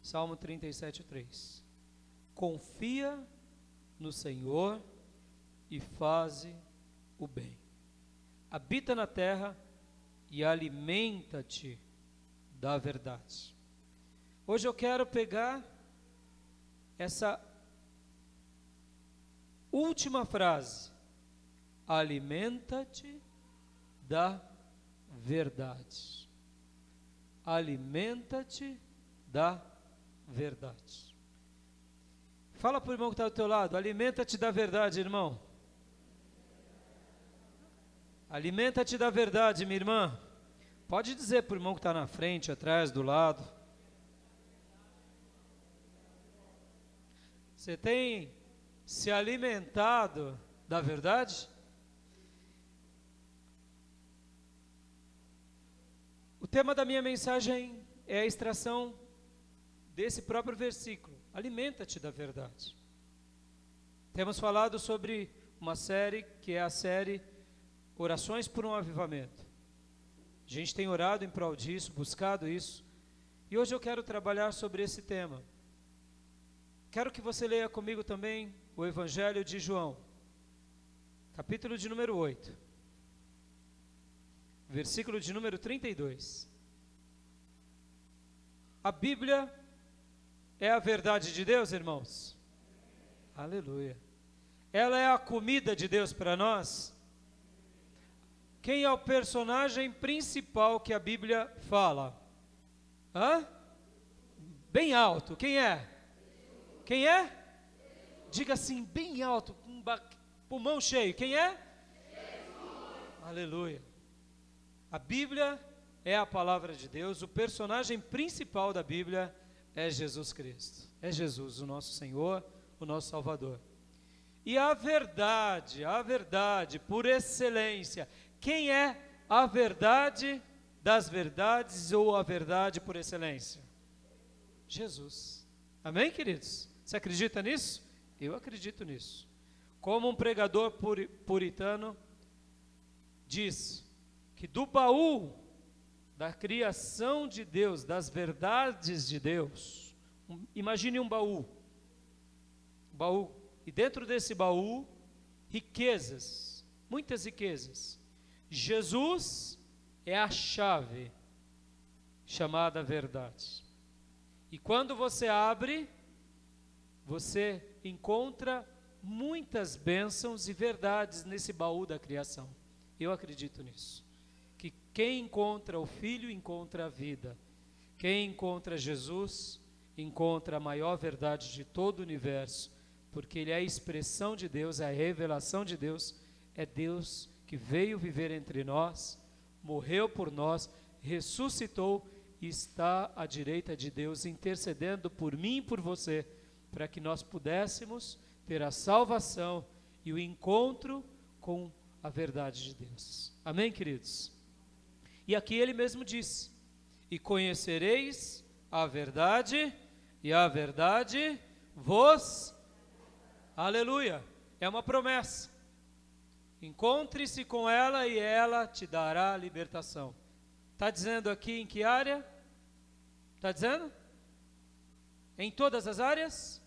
Salmo 37:3. Confia no Senhor e faze o bem. Habita na terra e alimenta-te da verdade. Hoje eu quero pegar essa última frase. Alimenta-te da verdade. Alimenta-te da verdade. Fala para o irmão que está do teu lado. Alimenta-te da verdade, irmão. Alimenta-te da verdade, minha irmã. Pode dizer para o irmão que está na frente, atrás, do lado. Você tem se alimentado da verdade? O tema da minha mensagem é a extração desse próprio versículo. Alimenta-te da verdade. Temos falado sobre uma série que é a série Orações por um Avivamento. A gente tem orado em prol disso, buscado isso. E hoje eu quero trabalhar sobre esse tema. Quero que você leia comigo também o Evangelho de João, capítulo de número 8, versículo de número 32. A Bíblia é a verdade de Deus, irmãos? Aleluia. Ela é a comida de Deus para nós? Quem é o personagem principal que a Bíblia fala? Bem alto, quem é? Quem é? Diga assim, bem alto, com pulmão cheio. Quem é? Jesus. Aleluia. A Bíblia é a palavra de Deus. O personagem principal da Bíblia é Jesus Cristo. É Jesus, o nosso Senhor, o nosso Salvador. E a verdade, por excelência. Quem é a verdade das verdades ou a verdade por excelência? Jesus. Amém, queridos? Você acredita nisso? Eu acredito nisso. Como um pregador puritano diz que do baú da criação de Deus, das verdades de Deus, imagine um baú, e dentro desse baú, riquezas, muitas riquezas. Jesus é a chave, chamada verdade. E quando você abre, você encontra muitas bênçãos e verdades nesse baú da criação. Eu acredito nisso. Que quem encontra o Filho encontra a vida. Quem encontra Jesus encontra a maior verdade de todo o universo, porque Ele é a expressão de Deus, é a revelação de Deus, é Deus que veio viver entre nós, morreu por nós, ressuscitou e está à direita de Deus, intercedendo por mim e por você, para que nós pudéssemos ter a salvação e o encontro com a verdade de Deus. Amém, queridos? E aqui ele mesmo disse: e conhecereis a verdade, e a verdade vos... Aleluia! É uma promessa. Encontre-se com ela e ela te dará libertação. Está dizendo aqui em que área? Está dizendo? Em todas as áreas?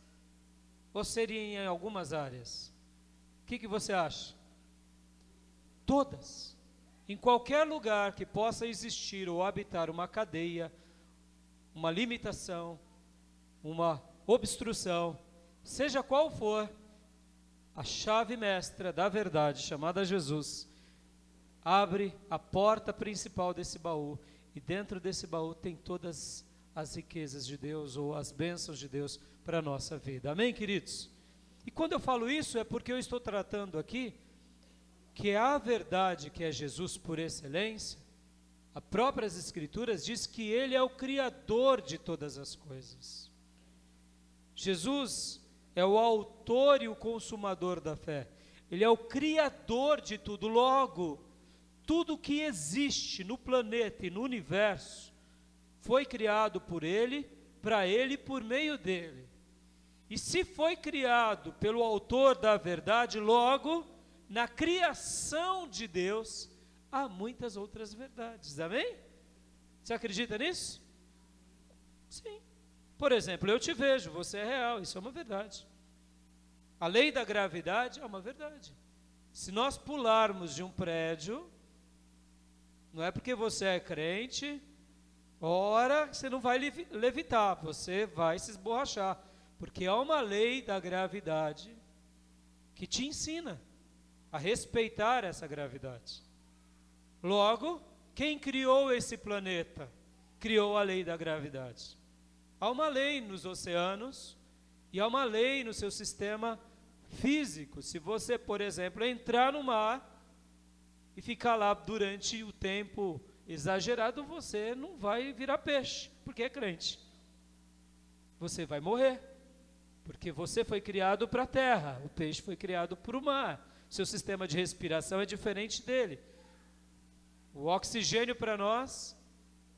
Ou seria em algumas áreas? O que você acha? Todas. Em qualquer lugar que possa existir ou habitar uma cadeia, uma limitação, uma obstrução, seja qual for, a chave mestra da verdade, chamada Jesus, abre a porta principal desse baú, e dentro desse baú tem todas as riquezas de Deus, ou as bênçãos de Deus para a nossa vida. Amém, queridos? E quando eu falo isso, é porque eu estou tratando aqui que a verdade, que é Jesus por excelência, as próprias Escrituras diz que Ele é o Criador de todas as coisas. Jesus é o autor e o consumador da fé. Ele é o Criador de tudo. Logo, tudo que existe no planeta e no universo foi criado por Ele, para Ele e por meio dEle. E se foi criado pelo autor da verdade, logo, na criação de Deus, há muitas outras verdades. Amém? Você acredita nisso? Sim. Por exemplo, eu te vejo, você é real, isso é uma verdade. A lei da gravidade é uma verdade. Se nós pularmos de um prédio, não é porque você é crente, ora, você não vai levitar, você vai se esborrachar. Porque há uma lei da gravidade que te ensina a respeitar essa gravidade. Logo, quem criou esse planeta? Criou a lei da gravidade. Há uma lei nos oceanos e há uma lei no seu sistema físico. Se você, por exemplo, entrar no mar e ficar lá durante o tempo exagerado, você não vai virar peixe, porque é crente. Você vai morrer, porque você foi criado para a terra, o peixe foi criado para o mar. Seu sistema de respiração é diferente dele. O oxigênio para nós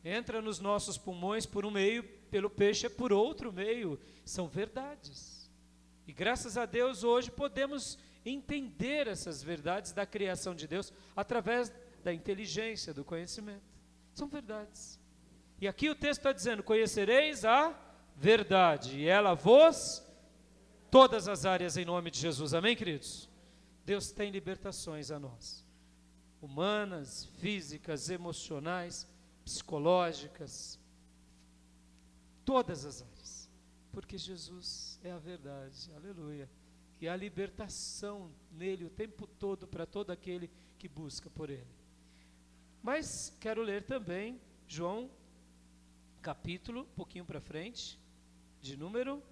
entra nos nossos pulmões por um meio, pelo peixe é por outro meio. São verdades. E graças a Deus hoje podemos entender essas verdades da criação de Deus através da inteligência, do conhecimento. São verdades. E aqui o texto está dizendo: conhecereis a verdade, e ela vos, todas as áreas em nome de Jesus. Amém, queridos? Deus tem libertações a nós. Humanas, físicas, emocionais, psicológicas, todas as áreas. Porque Jesus é a verdade. Aleluia. E a libertação nele o tempo todo para todo aquele que busca por ele. Mas quero ler também João, capítulo, um pouquinho para frente, de número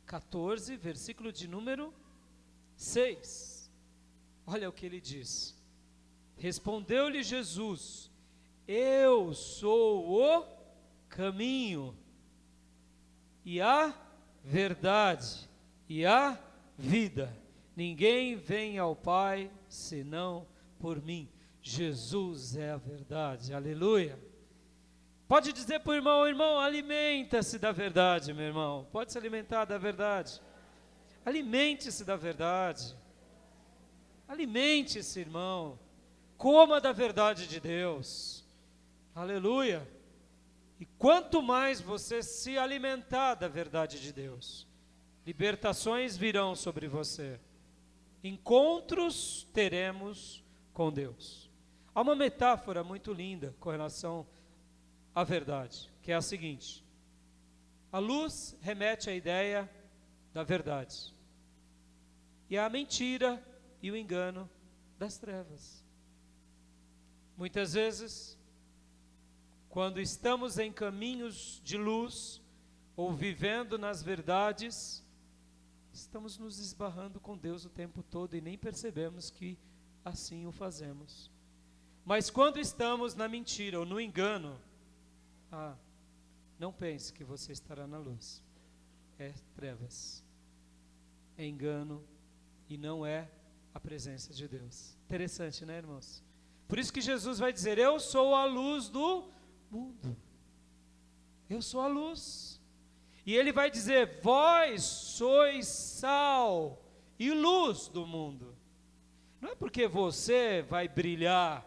14, versículo de número 6. Olha o que ele diz. Respondeu-lhe Jesus: eu sou o caminho, e a verdade, e a vida. Ninguém vem ao Pai senão por mim. Jesus é a verdade. Aleluia. Pode dizer para o irmão: irmão, alimenta-se da verdade, meu irmão. Pode se alimentar da verdade. Alimente-se da verdade. Alimente-se, irmão. Coma da verdade de Deus. Aleluia. E quanto mais você se alimentar da verdade de Deus, libertações virão sobre você. Encontros teremos com Deus. Há uma metáfora muito linda com relação à verdade, que é a seguinte: a luz remete à ideia da verdade, e a mentira e o engano das trevas. Muitas vezes, quando estamos em caminhos de luz, ou vivendo nas verdades, estamos nos esbarrando com Deus o tempo todo e nem percebemos que assim o fazemos. Mas quando estamos na mentira ou no engano, não pense que você estará na luz. É trevas, é engano e não é a presença de Deus. Interessante, né, irmãos? Por isso que Jesus vai dizer: eu sou a luz do mundo. Eu sou a luz. E ele vai dizer: vós sois sal e luz do mundo. Não é porque você vai brilhar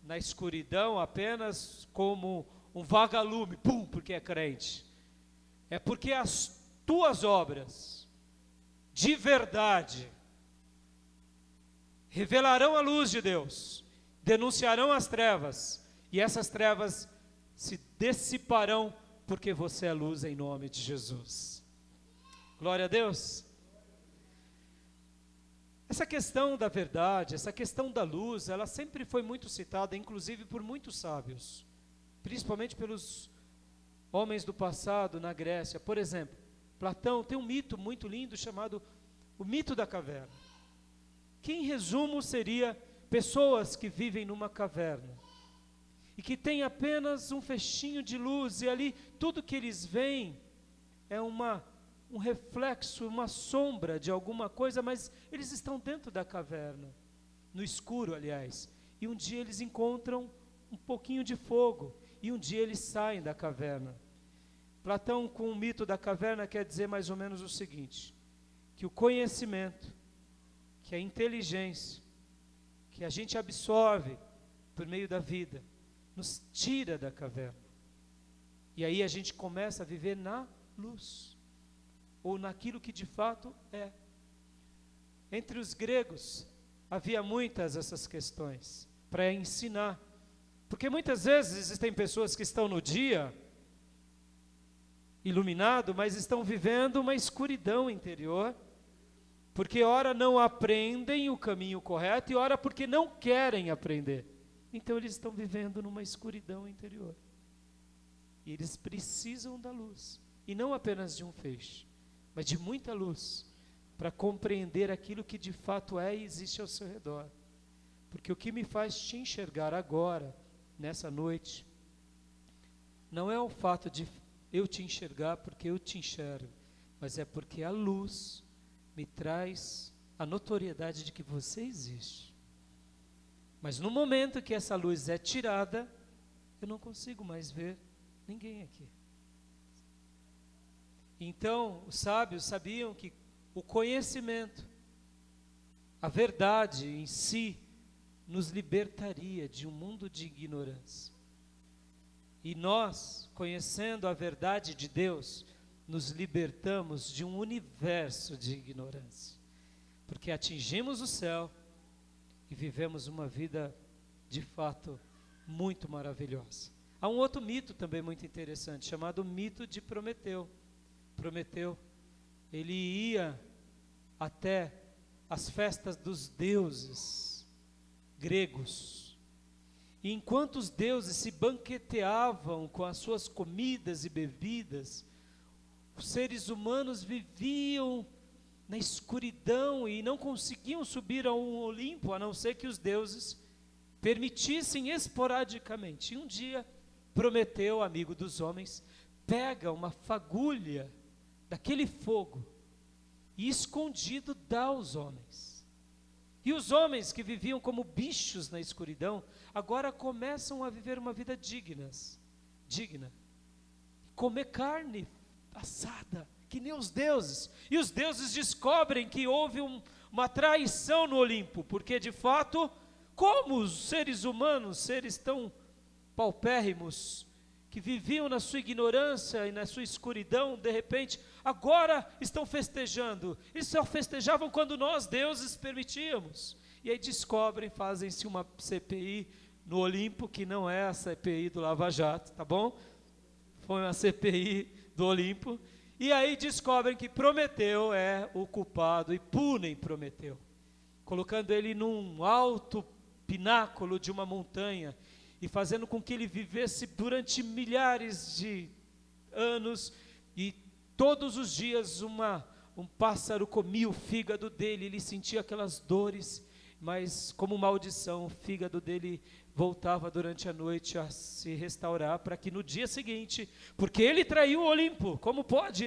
na escuridão apenas como um vagalume, porque é crente. É porque as tuas obras de verdade revelarão a luz de Deus, denunciarão as trevas, e essas trevas se dissiparão, porque você é luz em nome de Jesus. Glória a Deus. Essa questão da verdade, essa questão da luz, ela sempre foi muito citada, inclusive por muitos sábios, principalmente pelos homens do passado na Grécia. Por exemplo, Platão tem um mito muito lindo chamado o mito da caverna, que em resumo seria pessoas que vivem numa caverna e que têm apenas um fechinho de luz, e ali tudo que eles veem é um reflexo, uma sombra de alguma coisa, mas eles estão dentro da caverna, no escuro, aliás, e um dia eles encontram um pouquinho de fogo, e um dia eles saem da caverna. Platão, com o mito da caverna, quer dizer mais ou menos o seguinte: que o conhecimento, que a inteligência, que a gente absorve por meio da vida, nos tira da caverna. E aí a gente começa a viver na luz, ou naquilo que de fato é. Entre os gregos havia muitas essas questões para ensinar, porque muitas vezes existem pessoas que estão no dia iluminado, mas estão vivendo uma escuridão interior, porque ora não aprendem o caminho correto e ora porque não querem aprender. Então eles estão vivendo numa escuridão interior. E eles precisam da luz, e não apenas de um feixe, mas de muita luz, para compreender aquilo que de fato é e existe ao seu redor. Porque o que me faz te enxergar agora, nessa noite, não é o fato de eu te enxergar porque eu te enxergo, mas é porque a luz me traz a notoriedade de que você existe. Mas no momento que essa luz é tirada, eu não consigo mais ver ninguém aqui. Então, os sábios sabiam que o conhecimento, a verdade em si, nos libertaria de um mundo de ignorância. E nós, conhecendo a verdade de Deus, nos libertamos de um universo de ignorância. Porque atingimos o céu e vivemos uma vida, de fato, muito maravilhosa. Há um outro mito também muito interessante, chamado mito de Prometeu. Prometeu, ele ia até as festas dos deuses gregos. E enquanto os deuses se banqueteavam com as suas comidas e bebidas, os seres humanos viviam na escuridão e não conseguiam subir a um Olimpo, a não ser que os deuses permitissem esporadicamente. E um dia, Prometeu, amigo dos homens, pega uma fagulha daquele fogo e escondido dá aos homens. E os homens que viviam como bichos na escuridão, agora começam a viver uma vida digna. Comer carne assada, que nem os deuses. E os deuses descobrem que houve uma traição no Olimpo, porque de fato, como os seres humanos, seres tão paupérrimos, que viviam na sua ignorância e na sua escuridão, de repente, agora estão festejando. Eles só festejavam quando nós, deuses, permitíamos. E aí descobrem, fazem-se uma CPI no Olimpo, que não é a CPI do Lava Jato, tá bom? Foi uma CPI do Olimpo. E aí descobrem que Prometeu é o culpado e punem Prometeu, colocando ele num alto pináculo de uma montanha, e fazendo com que ele vivesse durante milhares de anos, e todos os dias um pássaro comia o fígado dele, ele sentia aquelas dores, mas como maldição, o fígado dele voltava durante a noite a se restaurar, para que no dia seguinte, porque ele traiu o Olimpo, como pode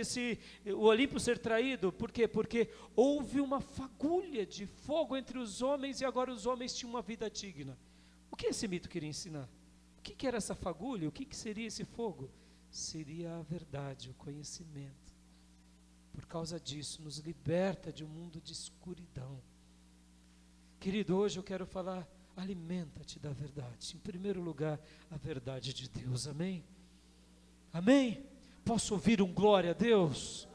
o Olimpo ser traído? Por quê? Porque houve uma fagulha de fogo entre os homens, e agora os homens tinham uma vida digna. O que esse mito queria ensinar? O que era essa fagulha? O que seria esse fogo? Seria a verdade, o conhecimento. Por causa disso, nos liberta de um mundo de escuridão. Querido, hoje eu quero falar, alimenta-te da verdade. Em primeiro lugar, a verdade de Deus, amém? Amém? Posso ouvir um glória a Deus?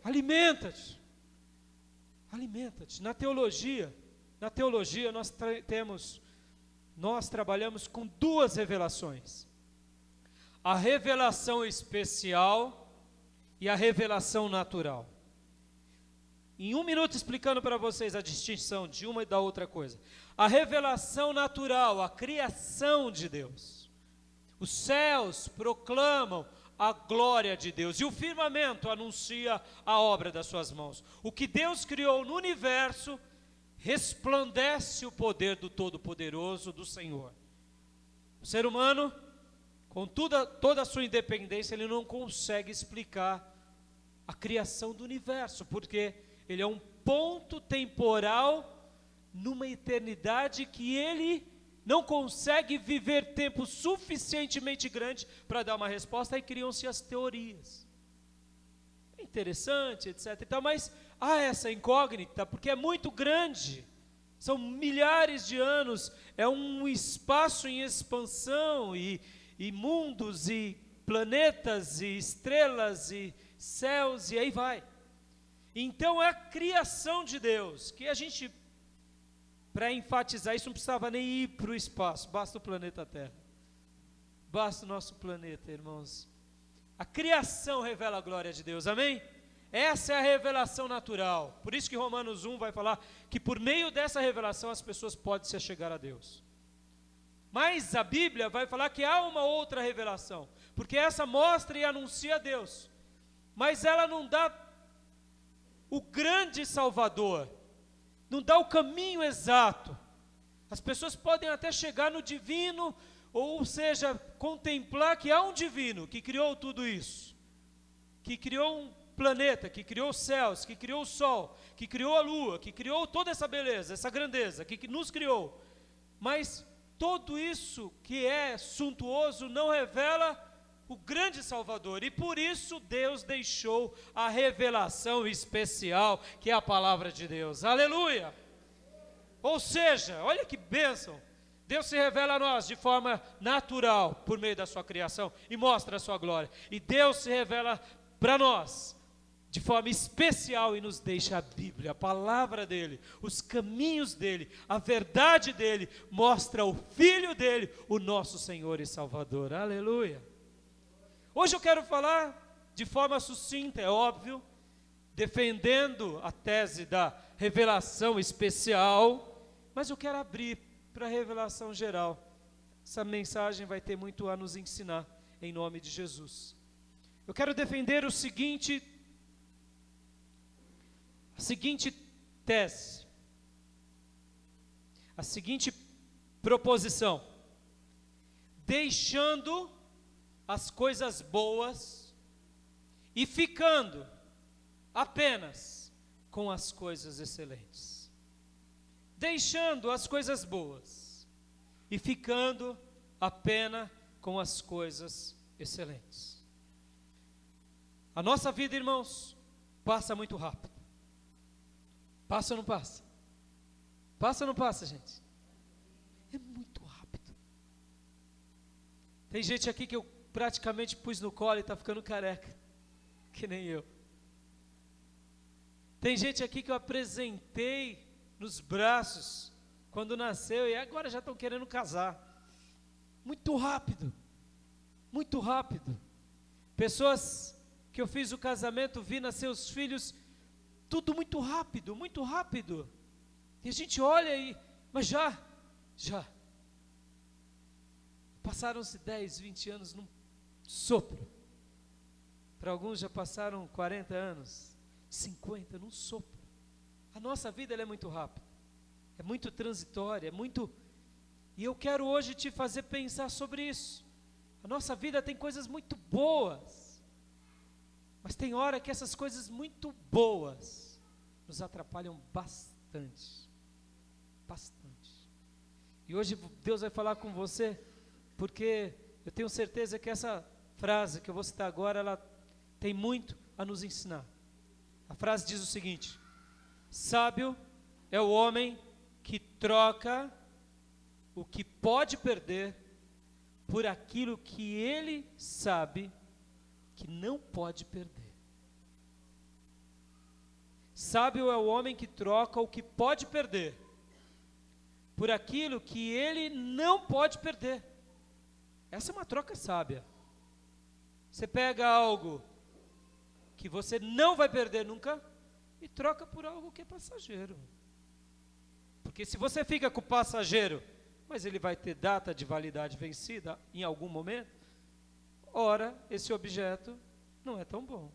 Alimenta-te. Alimenta-te. Na teologia nós trabalhamos com duas revelações: a revelação especial e a revelação natural. Em 1 minuto explicando para vocês a distinção de uma e da outra coisa. A revelação natural, a criação de Deus. Os céus proclamam a glória de Deus, e o firmamento anuncia a obra das suas mãos. O que Deus criou no universo resplandece o poder do Todo-Poderoso, do Senhor. O ser humano, com toda a sua independência, ele não consegue explicar a criação do universo, porque ele é um ponto temporal numa eternidade que ele não consegue viver tempo suficientemente grande para dar uma resposta, e criam-se as teorias. É interessante, etc. Então, mas há essa incógnita, porque é muito grande, são milhares de anos, é um espaço em expansão, e mundos e planetas e estrelas e céus e aí vai. Então é a criação de Deus, que a gente, para enfatizar isso, não precisava nem ir para o espaço, basta o planeta Terra. Basta o nosso planeta, irmãos. A criação revela a glória de Deus, amém? Essa é a revelação natural. Por isso que Romanos 1 vai falar que por meio dessa revelação as pessoas podem se achegar a Deus. Mas a Bíblia vai falar que há uma outra revelação, porque essa mostra e anuncia a Deus, mas ela não dá o grande Salvador, não dá o caminho exato. As pessoas podem até chegar no divino, ou seja, contemplar que há um divino que criou tudo isso, que criou um planeta, que criou os céus, que criou o sol, que criou a lua, que criou toda essa beleza, essa grandeza, que nos criou. Mas tudo isso que é suntuoso não revela o grande Salvador, e por isso Deus deixou a revelação especial, que é a palavra de Deus. Aleluia! Ou seja, olha que bênção, Deus se revela a nós de forma natural, por meio da sua criação, e mostra a sua glória, e Deus se revela para nós de forma especial e nos deixa a Bíblia, a palavra dele, os caminhos dele, a verdade dele, mostra o Filho dele, o nosso Senhor e Salvador. Aleluia! Hoje eu quero falar de forma sucinta, é óbvio, defendendo a tese da revelação especial, mas eu quero abrir para a revelação geral. Essa mensagem vai ter muito a nos ensinar, em nome de Jesus. Eu quero defender a seguinte tese, a seguinte proposição: deixando as coisas boas e ficando apenas com as coisas excelentes. Deixando as coisas boas e ficando apenas com as coisas excelentes. A nossa vida, irmãos, passa muito rápido. Passa ou não passa? Passa ou não passa, gente? É muito rápido. Tem gente aqui que eu praticamente pus no colo e está ficando careca, que nem eu. Tem gente aqui que eu apresentei nos braços quando nasceu e agora já estão querendo casar. Muito rápido, muito rápido. Pessoas que eu fiz o casamento, vi nascer os filhos, tudo muito rápido, muito rápido. E a gente olha e, mas já. Passaram-se 10, 20 anos num sopro. Para alguns já passaram 40 anos, 50, num sopro. A nossa vida ela é muito rápida, é muito transitória, é muito... E eu quero hoje te fazer pensar sobre isso. A nossa vida tem coisas muito boas, mas tem hora que essas coisas muito boas nos atrapalham bastante. Bastante. E hoje Deus vai falar com você, porque eu tenho certeza que essa frase que eu vou citar agora, ela tem muito a nos ensinar. A frase diz o seguinte: sábio é o homem que troca o que pode perder por aquilo que ele sabe que não pode perder. Sábio é o homem que troca o que pode perder por aquilo que ele não pode perder. Essa é uma troca sábia. Você pega algo que você não vai perder nunca e troca por algo que é passageiro. Porque se você fica com o passageiro, mas ele vai ter data de validade vencida em algum momento, ora, esse objeto não é tão bom.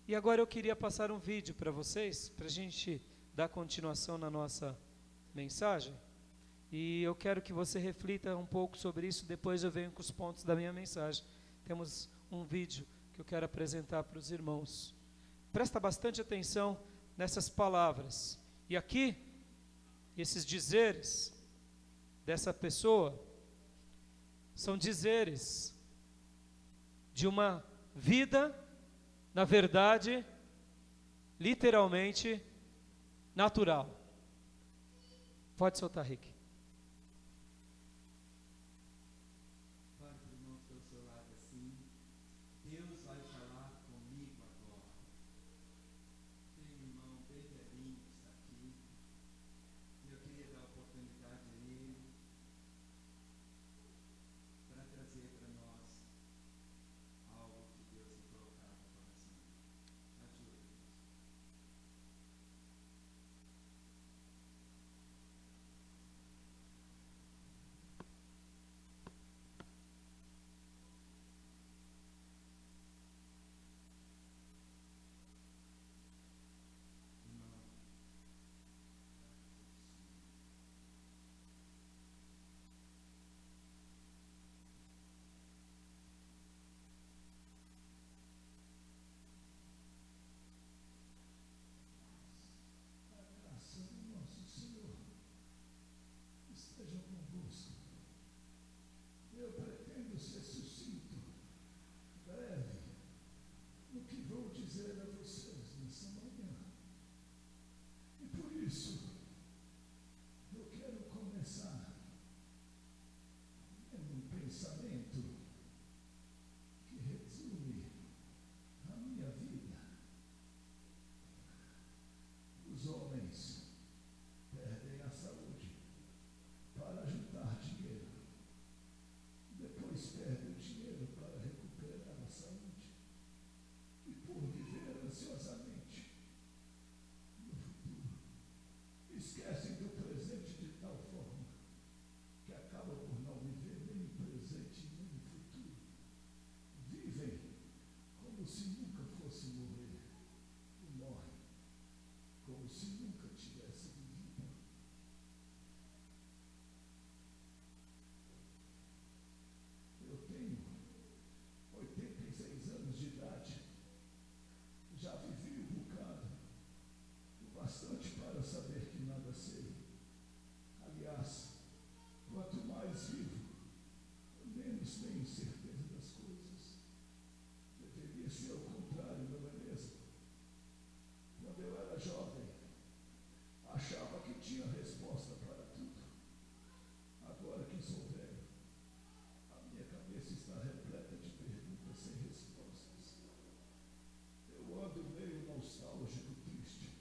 E agora eu queria passar um vídeo para vocês, para a gente dar continuação na nossa mensagem. E eu quero que você reflita um pouco sobre isso, depois eu venho com os pontos da minha mensagem. Temos um vídeo que eu quero apresentar para os irmãos. Presta bastante atenção nessas palavras. E aqui, esses dizeres dessa pessoa, são dizeres de uma vida, na verdade, literalmente, natural. Pode soltar, Rick. Vários irmãos pelo seu lado assim. Esse é o contrário, não é mesmo? Quando eu era jovem, achava que tinha resposta para tudo. Agora que sou velho, a minha cabeça está repleta de perguntas sem respostas. Eu ando meio nostálgico, triste,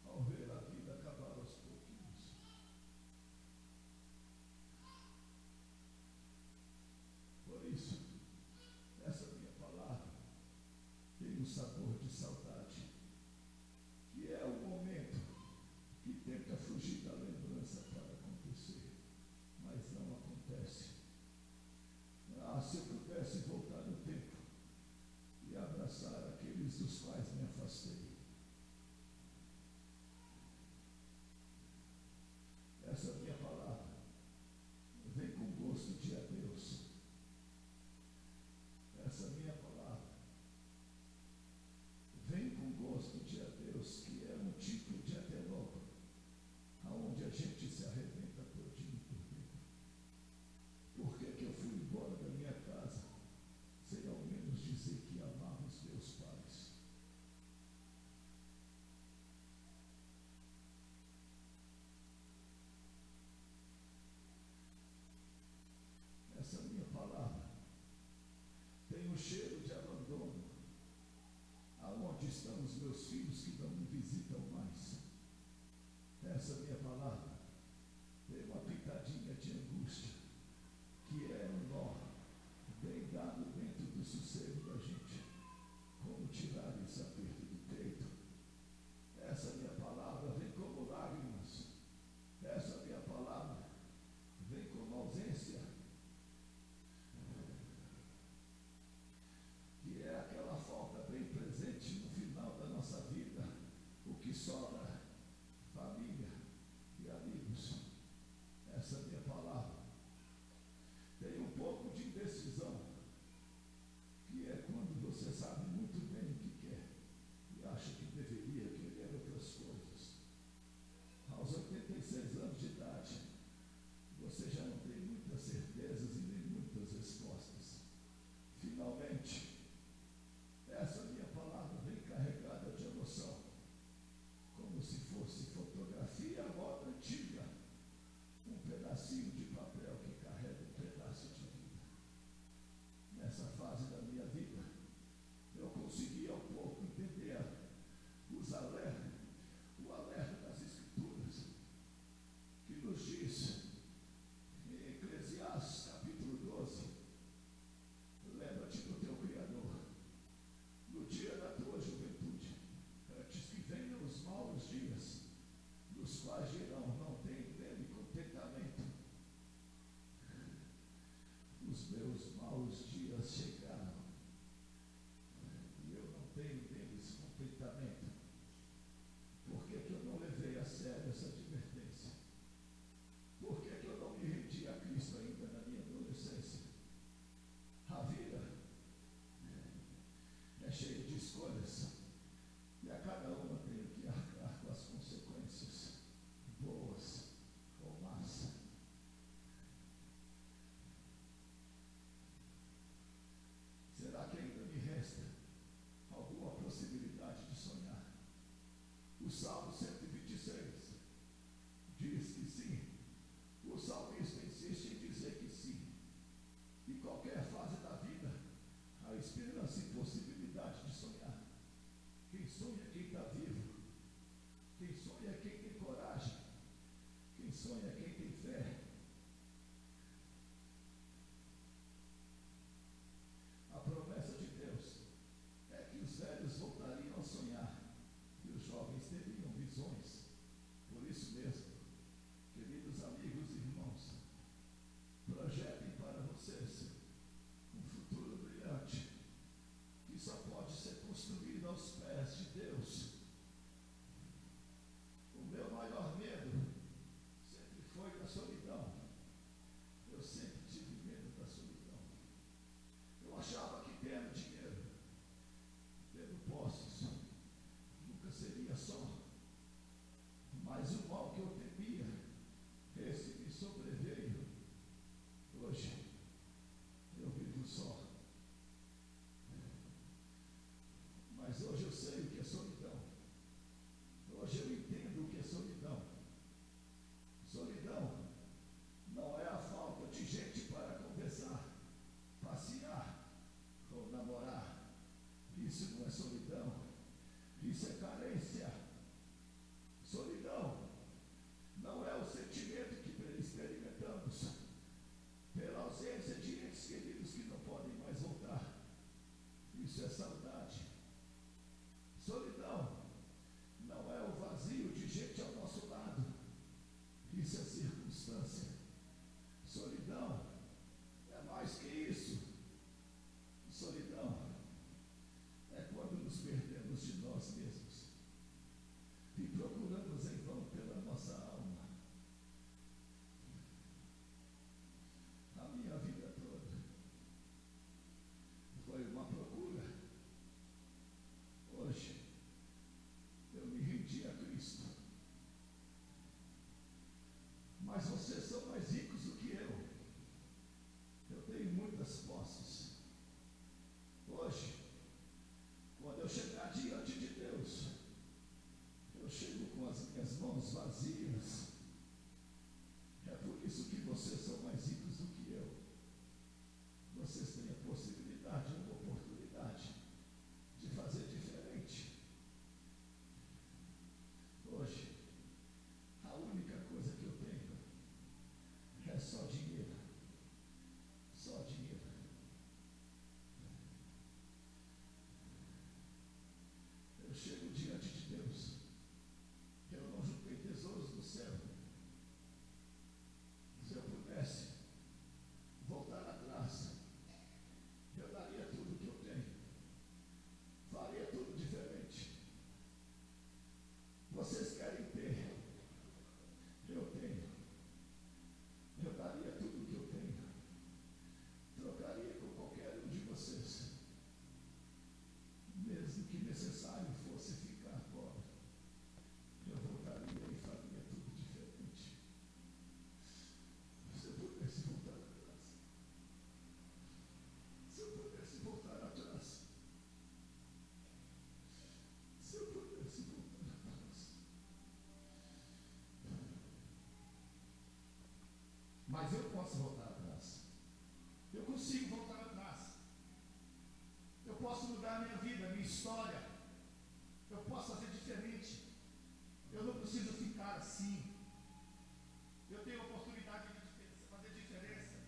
ao ver a vida acabar aos pouquinhos. Por isso, essa minha palavra tem um sabor de saudade, que é o momento que tenta fugir da lembrança para acontecer, mas não acontece. Ah, se eu pudesse voltar no tempo e abraçar aqueles dos quais me afastei. Essa minha palavra vem com gosto de adeus. Essa minha palavra vem com gosto de adeus, que é um tipo de até logo, aonde a gente se arrebenta todinho por dentro. Por que eu fui embora da minha casa sem ao menos dizer que amava os meus pais? Essa minha palavra tem um cheiro de abandono. Aonde estão os meus filhos que não me visitam mais? Essa minha palavra tem uma pitadinha de angústia, que é um nó bem dado dentro do sossego da gente. Como tirar esse aperto do peito? Essa minha palavra vem como lágrimas. Essa minha palavra vem como ausência, que é aquela falta bem presente no final da nossa vida. O que sobra é saudade. Solidão não é o vazio de gente ao nosso lado. Isso é circunstância. Solidão é mais que isso. Solidão é quando nos perdemos de nós mesmos e procuramos em vão pela nossa alma. A minha vida toda foi uma procura. Hoje eu me rendi a Cristo. Mas vocês são mais ricos do que eu. Eu tenho muitas posses. Hoje, quando eu chegar diante de Deus, eu chego com as minhas mãos vazias. É por isso que vocês são mais ricos do que eu. Vocês têm a possibilidade, uma oportunidade de fazer diferente. Hoje, a única coisa que eu tenho é só dinheiro. Só dinheiro. Eu chego diante de Deus. Eu não juntei tesouros no céu. Se eu pudesse voltar atrás, eu daria tudo que eu tenho. Faria tudo diferente. Vocês querem ter? Eu tenho. Eu daria tudo que eu tenho. Trocaria com qualquer um de vocês. Mesmo que necessário fosse ficar pobre, eu voltaria e faria tudo diferente. Se eu pudesse voltar atrás. Se eu pudesse voltar atrás. Se eu pudesse voltar atrás. Mas eu posso voltar atrás. Eu consigo voltar atrás. Eu posso mudar a minha vida, a minha história. Eu posso fazer diferente. Eu não preciso ficar assim. Eu tenho a oportunidade de fazer diferença.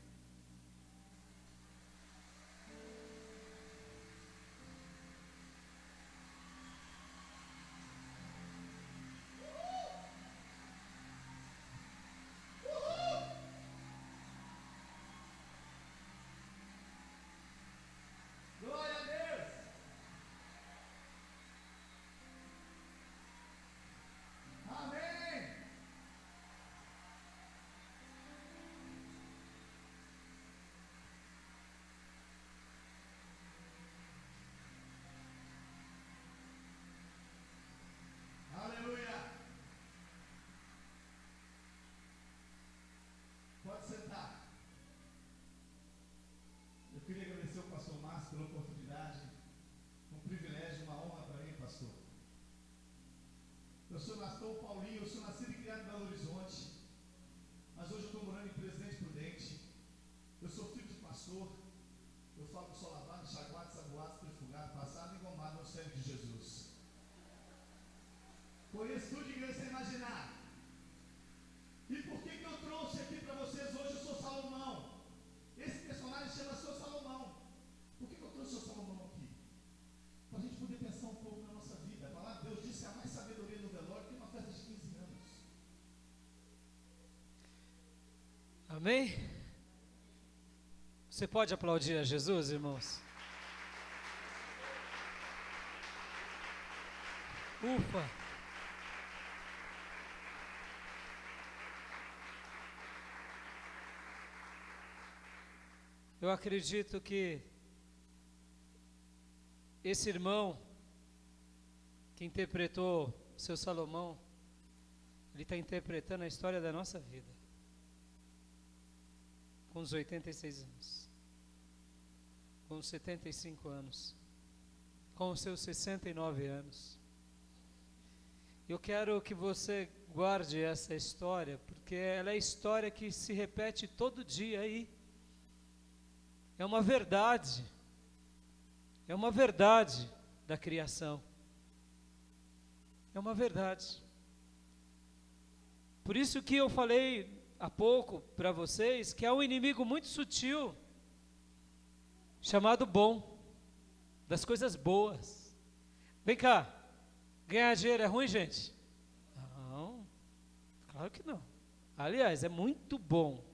Glória a Deus! Amém! Aleluia! Pode sentar. Eu queria agradecer ao pastor Márcio pela oportunidade. Um privilégio, uma honra para mim, pastor. Eu sou pastor Paulinho, eu sou nascido e criado em Belo Horizonte, mas hoje eu estou morando em Presidente Prudente. Eu sou filho de pastor. Eu falo que sou lavado, enxaguado, saboado, perfugado, passado e engomado no sangue de Jesus. Conheço tudo de igreja sem imaginar. E por que eu trouxe aqui para vocês hoje? Eu sou Salomão. Esse personagem chama Seu Salomão. Por que eu trouxe o Salomão aqui? Para a gente poder pensar um pouco na nossa vida. A palavra de Deus diz que há mais sabedoria no velório que uma festa de 15 anos. Amém? Você pode aplaudir a Jesus, irmãos? Ufa! Eu acredito que esse irmão que interpretou Seu Salomão, ele está interpretando a história da nossa vida. Com os 86 anos, com os 75 anos, com os seus 69 anos. Eu quero que você guarde essa história, porque ela é a história que se repete todo dia aí. É uma verdade da criação. É uma verdade. Por isso que eu falei há pouco para vocês que há um inimigo muito sutil, chamado bom. das coisas boas. Vem cá, ganhar dinheiro é ruim, gente? Não, claro que não. Aliás, é muito bom.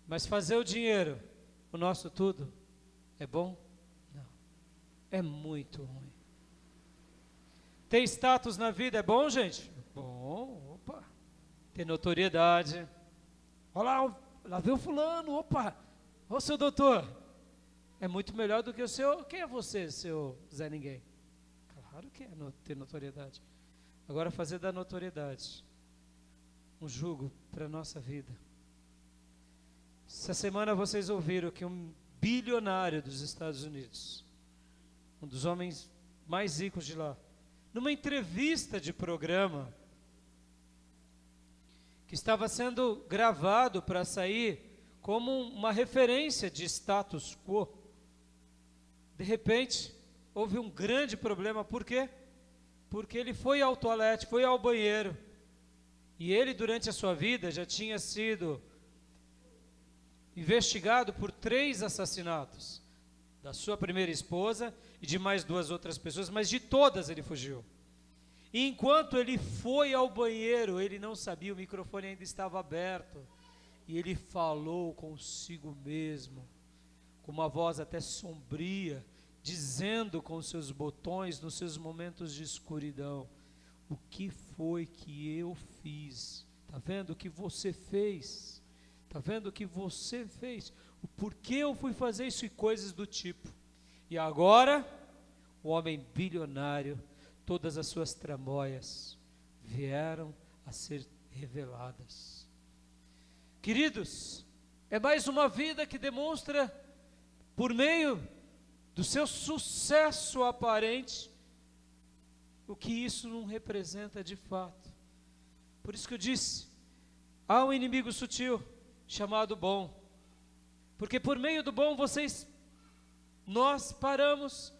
Mas fazer o dinheiro, o nosso tudo, é bom? Não, é muito ruim. Ter status na vida é bom, gente? Bom, opa. Ter notoriedade. Olha lá veio o fulano, opa. Ô, seu doutor. É muito melhor do que o seu... Quem é você, seu Zé Ninguém? Claro que é ter notoriedade. Agora, fazer da notoriedade um jugo para a nossa vida. Essa semana vocês ouviram que um bilionário dos Estados Unidos, um dos homens mais ricos de lá, numa entrevista de programa, que estava sendo gravado para sair como uma referência de status quo, de repente, houve um grande problema. Por quê? Porque ele foi ao toalete, foi ao banheiro, e ele, durante a sua vida, já tinha sido investigado por 3 assassinatos, da sua primeira esposa e de mais 2 outras pessoas, mas de todas ele fugiu. E enquanto ele foi ao banheiro, ele não sabia, o microfone ainda estava aberto, e ele falou consigo mesmo, com uma voz até sombria, dizendo com seus botões, nos seus momentos de escuridão: o que foi que eu fiz? Está vendo o que você fez? Está vendo o que você fez? O porquê eu fui fazer isso e coisas do tipo. E agora, o homem bilionário, todas as suas tramóias vieram a ser reveladas. Queridos, é mais uma vida que demonstra, por meio do seu sucesso aparente, o que isso não representa de fato. Por isso que eu disse, há um inimigo sutil chamado bom, porque por meio do bom nós paramos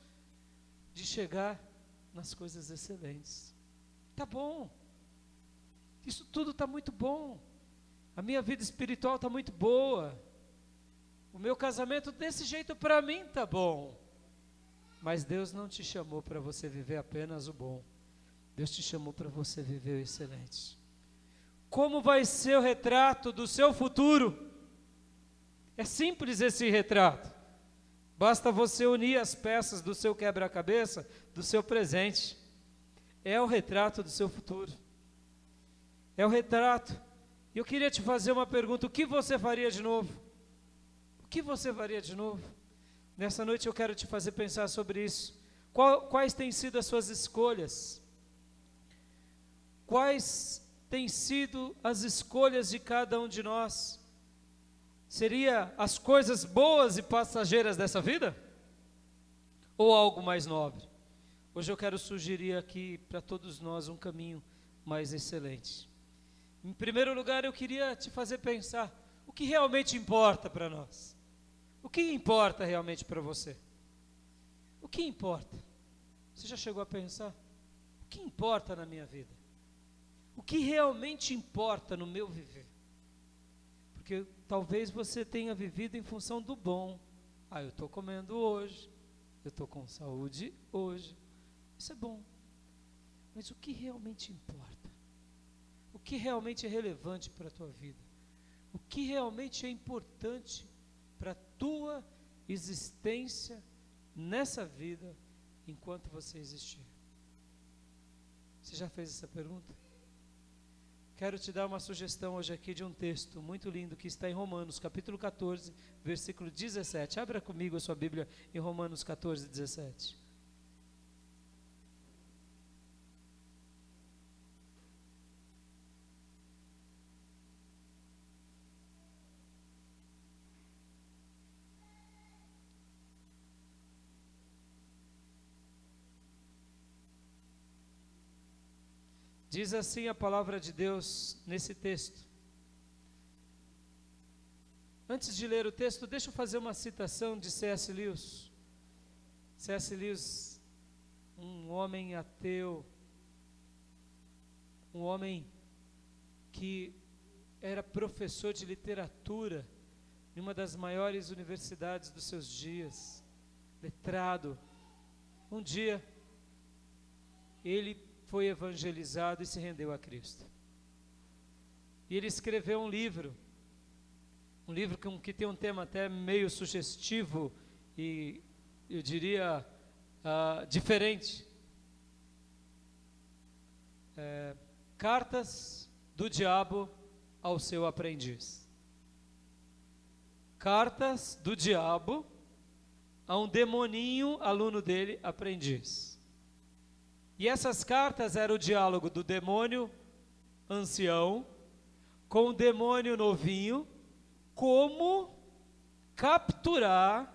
de chegar nas coisas excelentes. Tá bom, isso tudo está muito bom, a minha vida espiritual está muito boa, o meu casamento desse jeito para mim está bom, mas Deus não te chamou para você viver apenas o bom, Deus te chamou para você viver o excelente. Como vai ser o retrato do seu futuro? É simples esse retrato. Basta você unir as peças do seu quebra-cabeça, do seu presente. É o retrato do seu futuro. É o retrato. E eu queria te fazer uma pergunta: o que você faria de novo? O que você faria de novo? Nessa noite eu quero te fazer pensar sobre isso. Quais têm sido as suas escolhas? Quais têm sido as escolhas de cada um de nós? Seria as coisas boas e passageiras dessa vida? Ou algo mais nobre? Hoje eu quero sugerir aqui para todos nós um caminho mais excelente. Em primeiro lugar, eu queria te fazer pensar o que realmente importa para nós. O que importa realmente para você? O que importa? Você já chegou a pensar? O que importa na minha vida? O que realmente importa no meu viver? Porque talvez você tenha vivido em função do bom. Eu estou comendo hoje, eu estou com saúde hoje. Isso é bom. Mas o que realmente importa? O que realmente é relevante para a tua vida? O que realmente é importante para a tua existência nessa vida enquanto você existir? Você já fez essa pergunta? Quero te dar uma sugestão hoje aqui de um texto muito lindo que está em Romanos, capítulo 14, versículo 17. Abra comigo a sua Bíblia em Romanos 14, 17. Diz assim a palavra de Deus nesse texto. Antes de ler o texto, deixa eu fazer uma citação de C.S. Lewis. C.S. Lewis, um homem ateu, um homem que era professor de literatura em uma das maiores universidades dos seus dias, letrado. Um dia, ele foi evangelizado e se rendeu a Cristo. E ele escreveu um livro que tem um tema até meio sugestivo e, eu diria, diferente. Cartas do Diabo ao seu aprendiz. Cartas do diabo a um demoninho, aluno dele, aprendiz. E essas cartas eram o diálogo do demônio ancião com o demônio novinho, como capturar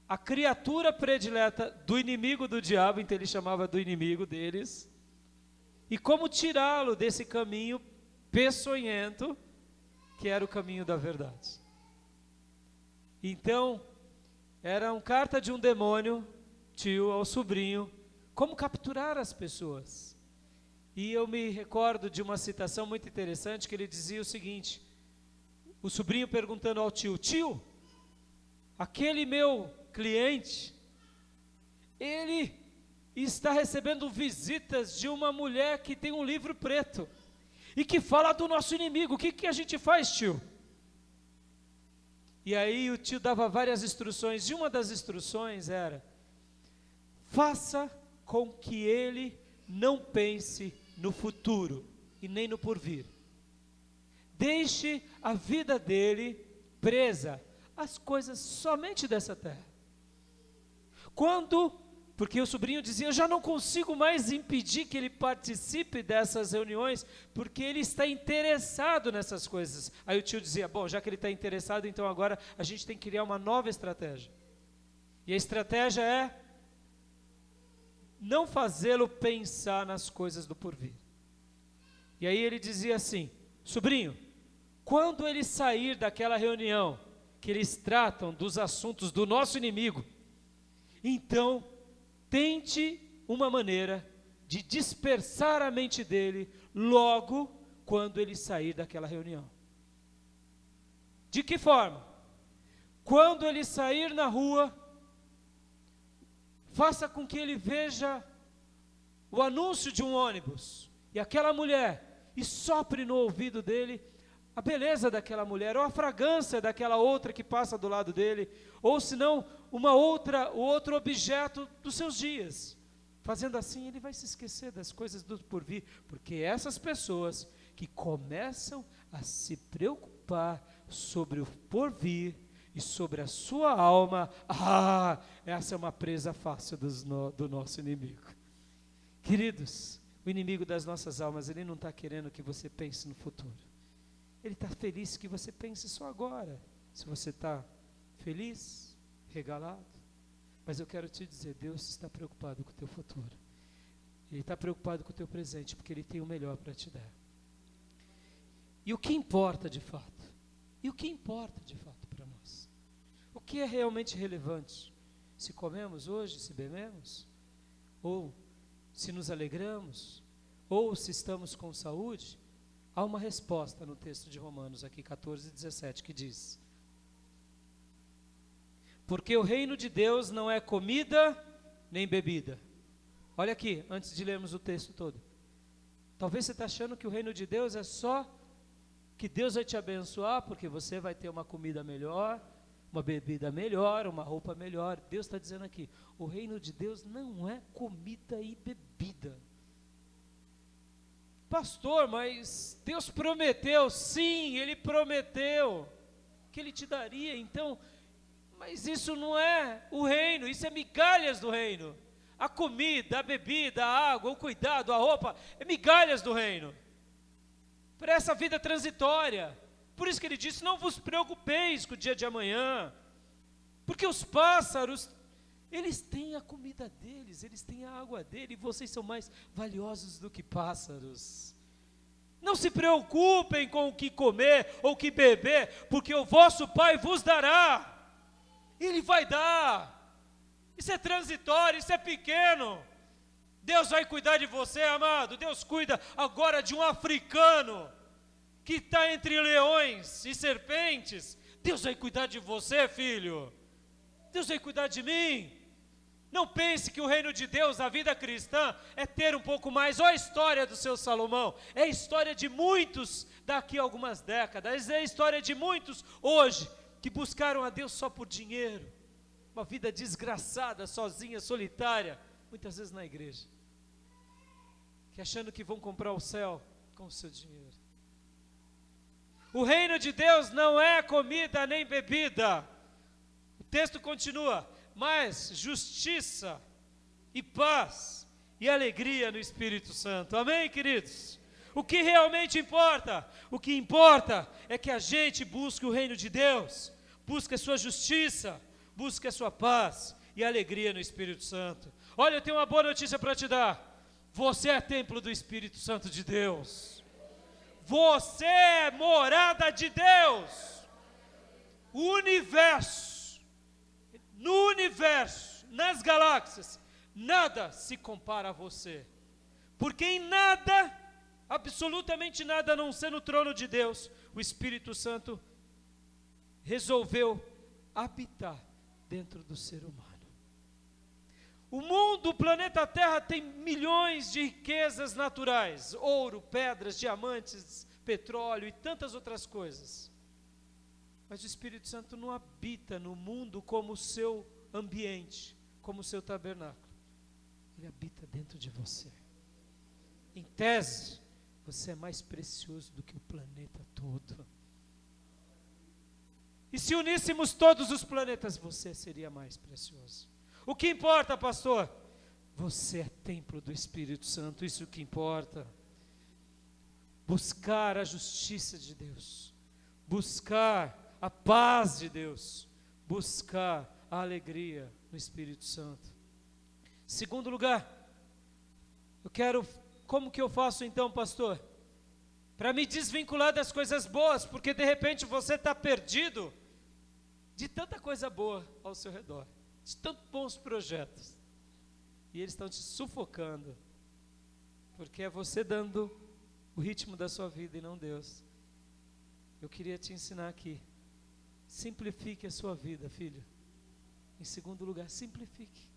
a criatura predileta do inimigo do diabo, então ele chamava do inimigo deles, e como tirá-lo desse caminho peçonhento, que era o caminho da verdade. Então, era uma carta de um demônio, tio, ao sobrinho, como capturar as pessoas. E eu me recordo de uma citação muito interessante, que ele dizia o seguinte, o sobrinho perguntando ao tio, tio, aquele meu cliente, ele está recebendo visitas de uma mulher que tem um livro preto, e que fala do nosso inimigo, o que a gente faz, tio? E aí o tio dava várias instruções, e uma das instruções era, faça com que ele não pense no futuro, e nem no porvir. Deixe a vida dele presa às coisas somente dessa terra. Porque o sobrinho dizia, eu já não consigo mais impedir que ele participe dessas reuniões, porque ele está interessado nessas coisas. Aí o tio dizia, bom, já que ele está interessado, então agora a gente tem que criar uma nova estratégia. E a estratégia é não fazê-lo pensar nas coisas do porvir. E aí ele dizia assim, sobrinho, quando ele sair daquela reunião, que eles tratam dos assuntos do nosso inimigo, então tente uma maneira de dispersar a mente dele logo quando ele sair daquela reunião. De que forma? Quando ele sair na rua, faça com que ele veja o anúncio de um ônibus e aquela mulher, e sopre no ouvido dele a beleza daquela mulher, ou a fragrância daquela outra que passa do lado dele, ou se não, outro objeto dos seus dias. Fazendo assim, ele vai se esquecer das coisas do porvir, porque essas pessoas que começam a se preocupar sobre o porvir e sobre a sua alma, essa é uma presa fácil do nosso inimigo. Queridos, o inimigo das nossas almas, ele não está querendo que você pense no futuro. Ele está feliz que você pense só agora. Se você está feliz, regalado. Mas eu quero te dizer, Deus está preocupado com o teu futuro. Ele está preocupado com o teu presente, porque Ele tem o melhor para te dar. E o que importa de fato? E o que importa de fato para nós? O que é realmente relevante? Se comemos hoje, se bebemos? Ou se nos alegramos? Ou se estamos com saúde? Há uma resposta no texto de Romanos, aqui 14, 17, que diz, porque o reino de Deus não é comida nem bebida. Olha aqui, antes de lermos o texto todo. Talvez você está achando que o reino de Deus é só que Deus vai te abençoar, porque você vai ter uma comida melhor, uma bebida melhor, uma roupa melhor. Deus está dizendo aqui, o reino de Deus não é comida e bebida. Pastor, mas Deus prometeu, sim, Ele prometeu que Ele te daria, então, mas isso não é o reino, isso é migalhas do reino. A comida, a bebida, a água, o cuidado, a roupa, é migalhas do reino. Para essa vida transitória. Por isso que Ele disse, não vos preocupeis com o dia de amanhã, porque os pássaros, eles têm a comida deles, eles têm a água deles, e vocês são mais valiosos do que pássaros. Não se preocupem com o que comer ou o que beber, porque o vosso Pai vos dará. Ele vai dar. Isso é transitório, isso é pequeno. Deus vai cuidar de você, amado. Deus cuida agora de um africano que está entre leões e serpentes. Deus vai cuidar de você, filho. Deus vai cuidar de mim. Não pense que o reino de Deus, a vida cristã, é ter um pouco mais. Olha a história do seu Salomão. É a história de muitos daqui a algumas décadas. É a história de muitos hoje que buscaram a Deus só por dinheiro. Uma vida desgraçada, sozinha, solitária, muitas vezes na igreja. Que achando que vão comprar o céu com o seu dinheiro. O reino de Deus não é comida nem bebida. O texto continua: mas justiça e paz e alegria no Espírito Santo. Amém, queridos? O que realmente importa? O que importa é que a gente busque o reino de Deus, busque a sua justiça, busque a sua paz e alegria no Espírito Santo. Olha, eu tenho uma boa notícia para te dar. Você é templo do Espírito Santo de Deus. Você é morada de Deus. O universo, no universo, nas galáxias, nada se compara a você. Porque em nada, absolutamente nada, a não ser no trono de Deus, o Espírito Santo resolveu habitar dentro do ser humano. O mundo, o planeta Terra tem milhões de riquezas naturais, ouro, pedras, diamantes, petróleo e tantas outras coisas. Mas o Espírito Santo não habita no mundo como o seu ambiente, como o seu tabernáculo. Ele habita dentro de você. Em tese, você é mais precioso do que o planeta todo. E se uníssemos todos os planetas, você seria mais precioso. O que importa, pastor? Você é templo do Espírito Santo, isso que importa. Buscar a justiça de Deus, buscar a paz de Deus, buscar a alegria no Espírito Santo. Segundo lugar, como que eu faço então, pastor? Para me desvincular das coisas boas, porque de repente você está perdido de tanta coisa boa ao seu redor, de tantos bons projetos, e eles estão te sufocando, porque é você dando o ritmo da sua vida e não Deus. Eu queria te ensinar aqui, simplifique a sua vida, filho. Em segundo lugar, simplifique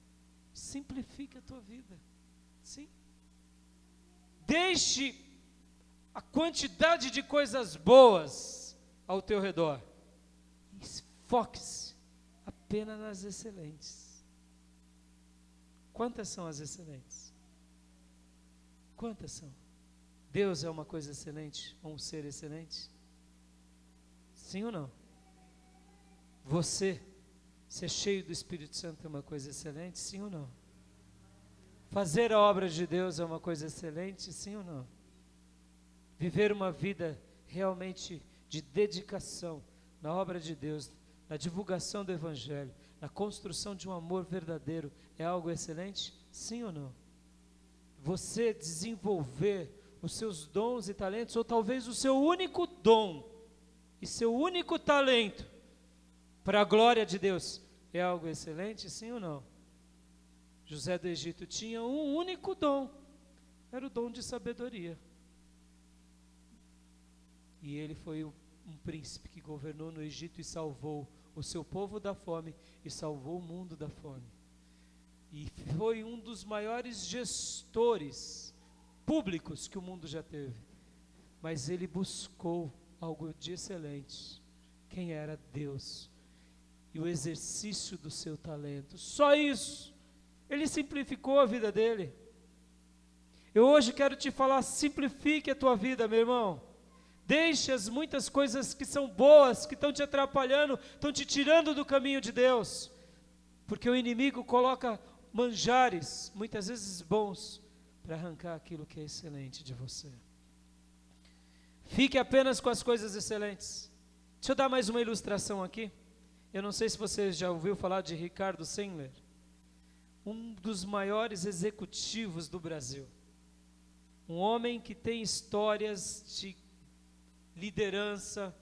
a tua vida, sim. Deixe a quantidade de coisas boas ao teu redor, foque-se apenas nas excelentes. Quantas são as excelentes? Quantas são? Deus é uma coisa excelente, ou um ser excelente? Sim ou não? Você ser cheio do Espírito Santo é uma coisa excelente? Sim ou não? Fazer a obra de Deus é uma coisa excelente? Sim ou não? Viver uma vida realmente de dedicação na obra de Deus, na divulgação do Evangelho, na construção de um amor verdadeiro, é algo excelente? Sim ou não? Você desenvolver os seus dons e talentos, ou talvez o seu único dom e seu único talento para a glória de Deus, é algo excelente? Sim ou não? José do Egito tinha um único dom, era o dom de sabedoria. E ele foi um príncipe que governou no Egito e salvou o seu povo da fome e salvou o mundo da fome. E foi um dos maiores gestores públicos que o mundo já teve. Mas ele buscou algo de excelente. Quem era Deus? E o exercício do seu talento. Só isso. Ele simplificou a vida dele. Eu hoje quero te falar, simplifique a tua vida, meu irmão. Deixe as muitas coisas que são boas, que estão te atrapalhando, estão te tirando do caminho de Deus. Porque o inimigo coloca manjares, muitas vezes bons, para arrancar aquilo que é excelente de você. Fique apenas com as coisas excelentes. Deixa eu dar mais uma ilustração aqui. Eu não sei se você já ouviu falar de Ricardo Sandler, um dos maiores executivos do Brasil. Um homem que tem histórias de liderança,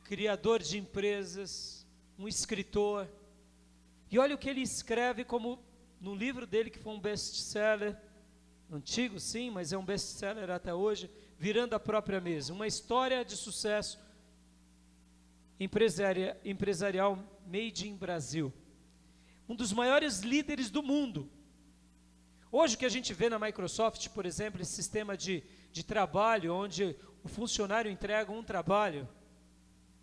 criador de empresas, um escritor. E olha o que ele escreve como no livro dele, que foi um best-seller, antigo sim, mas é um best-seller até hoje, Virando a Própria Mesa. Uma história de sucesso empresarial made in Brasil. um dos maiores líderes do mundo. Hoje o que a gente vê na Microsoft, por exemplo, esse sistema de trabalho, onde o funcionário entrega um trabalho,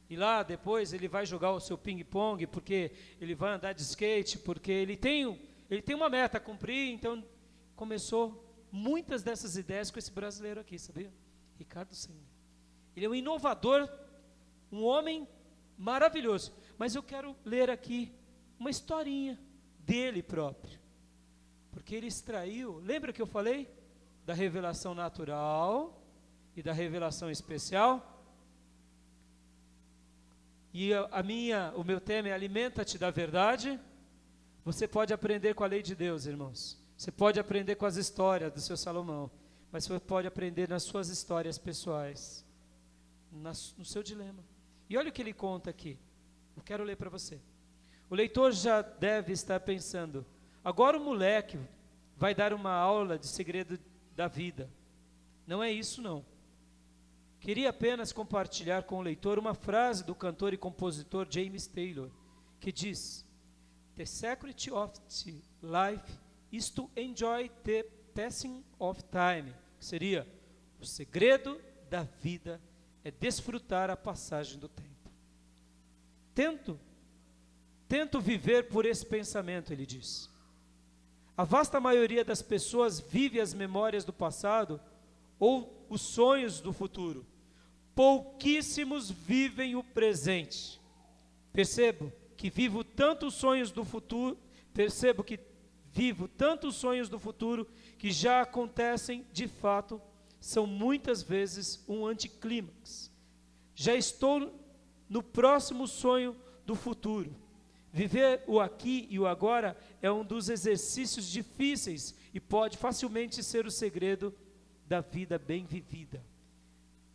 e lá depois ele vai jogar o seu ping-pong, porque ele vai andar de skate, porque ele tem uma meta a cumprir. Então começou muitas dessas ideias com esse brasileiro aqui, sabia? Ricardo Senna. Ele é um inovador, um homem maravilhoso. Mas eu quero ler aqui uma historinha dele próprio. Porque ele extraiu, lembra que eu falei? Da revelação natural e da revelação especial? E o meu tema é alimenta-te da verdade. Você pode aprender com a lei de Deus, irmãos. Você pode aprender com as histórias do seu Salomão. Mas você pode aprender nas suas histórias pessoais. No seu dilema. E olha o que ele conta aqui. Eu quero ler para você. O leitor já deve estar pensando, agora o moleque vai dar uma aula de segredo da vida. Não é isso, não. Queria apenas compartilhar com o leitor uma frase do cantor e compositor James Taylor, que diz: "The secret of the life is to enjoy the passing of time." Que seria, o segredo da vida é desfrutar a passagem do tempo. Tento viver por esse pensamento, ele diz. A vasta maioria das pessoas vive as memórias do passado ou os sonhos do futuro. Pouquíssimos vivem o presente. Percebo que vivo tantos sonhos do futuro que já acontecem de fato, são muitas vezes um anticlímax. Já estou no próximo sonho do futuro. Viver o aqui e o agora é um dos exercícios difíceis e pode facilmente ser o segredo da vida bem vivida.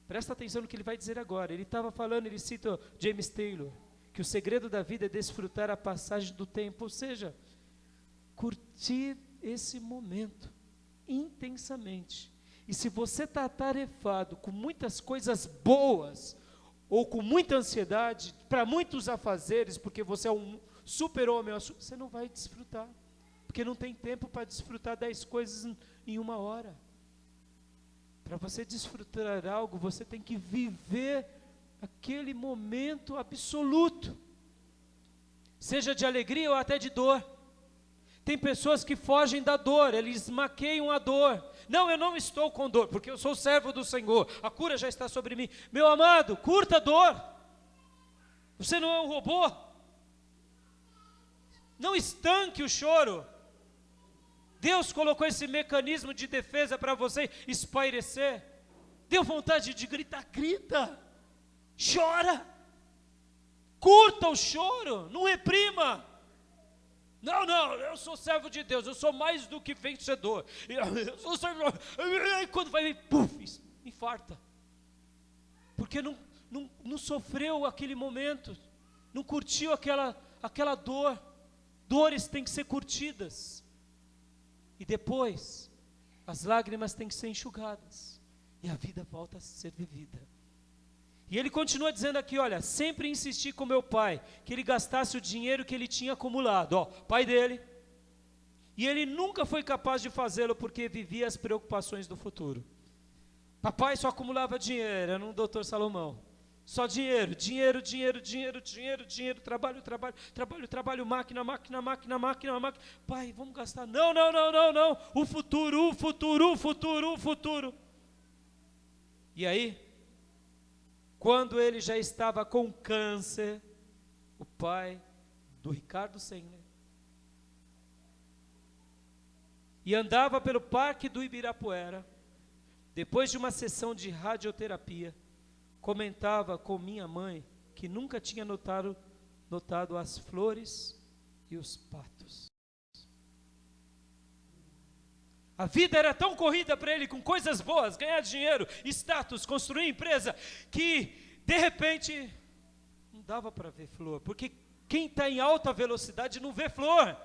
Presta atenção no que ele vai dizer agora. Ele estava falando, ele cita James Taylor, que o segredo da vida é desfrutar a passagem do tempo, ou seja, curtir esse momento intensamente. E se você está atarefado com muitas coisas boas, ou com muita ansiedade, para muitos afazeres, porque você é um super-homem, você não vai desfrutar, porque não tem tempo para desfrutar 10 coisas em uma hora. Para você desfrutar algo, você tem que viver aquele momento absoluto, seja de alegria ou até de dor. Tem pessoas que fogem da dor, eles maqueiam a dor. Não, eu não estou com dor, porque eu sou servo do Senhor, a cura já está sobre mim. Meu amado, curta a dor. Você não é um robô. Não estanque o choro. Deus colocou esse mecanismo de defesa para você espairecer. Deu vontade de gritar, grita. Chora. Curta o choro, não reprima. Não, eu sou servo de Deus, eu sou mais do que vencedor. Eu sou servo. E quando vai, puf, infarta. Porque não sofreu aquele momento, não curtiu aquela dor. Dores têm que ser curtidas. E depois, as lágrimas têm que ser enxugadas. E a vida volta a ser vivida. E ele continua dizendo aqui, olha, sempre insisti com meu pai, que ele gastasse o dinheiro que ele tinha acumulado, pai dele, e ele nunca foi capaz de fazê-lo, porque vivia as preocupações do futuro. Papai só acumulava dinheiro, era um doutor Salomão, só dinheiro, trabalho, máquina, pai, vamos gastar, não, o futuro, e aí, quando ele já estava com câncer, o pai do Ricardo Senna, e andava pelo Parque do Ibirapuera, depois de uma sessão de radioterapia, comentava com minha mãe que nunca tinha notado as flores e os patos. A vida era tão corrida para ele, com coisas boas, ganhar dinheiro, status, construir empresa, que de repente não dava para ver flor, porque quem está em alta velocidade não vê flor.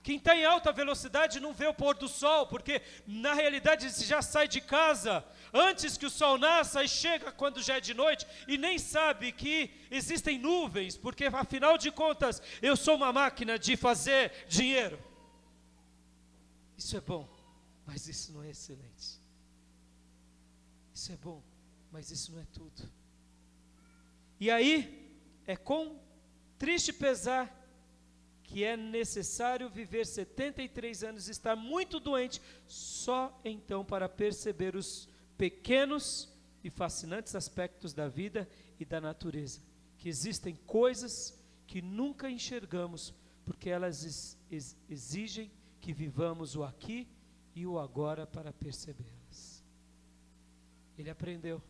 Quem está em alta velocidade não vê o pôr do sol, porque na realidade você já sai de casa antes que o sol nasça e chega quando já é de noite e nem sabe que existem nuvens, porque afinal de contas eu sou uma máquina de fazer dinheiro. Isso é bom, mas isso não é excelente. Isso é bom, mas isso não é tudo. E aí, é com triste pesar que é necessário viver 73 anos e estar muito doente, só então para perceber os pequenos e fascinantes aspectos da vida e da natureza, que existem coisas que nunca enxergamos, porque elas exigem que vivamos o aqui e o agora para percebê-las. Ele aprendeu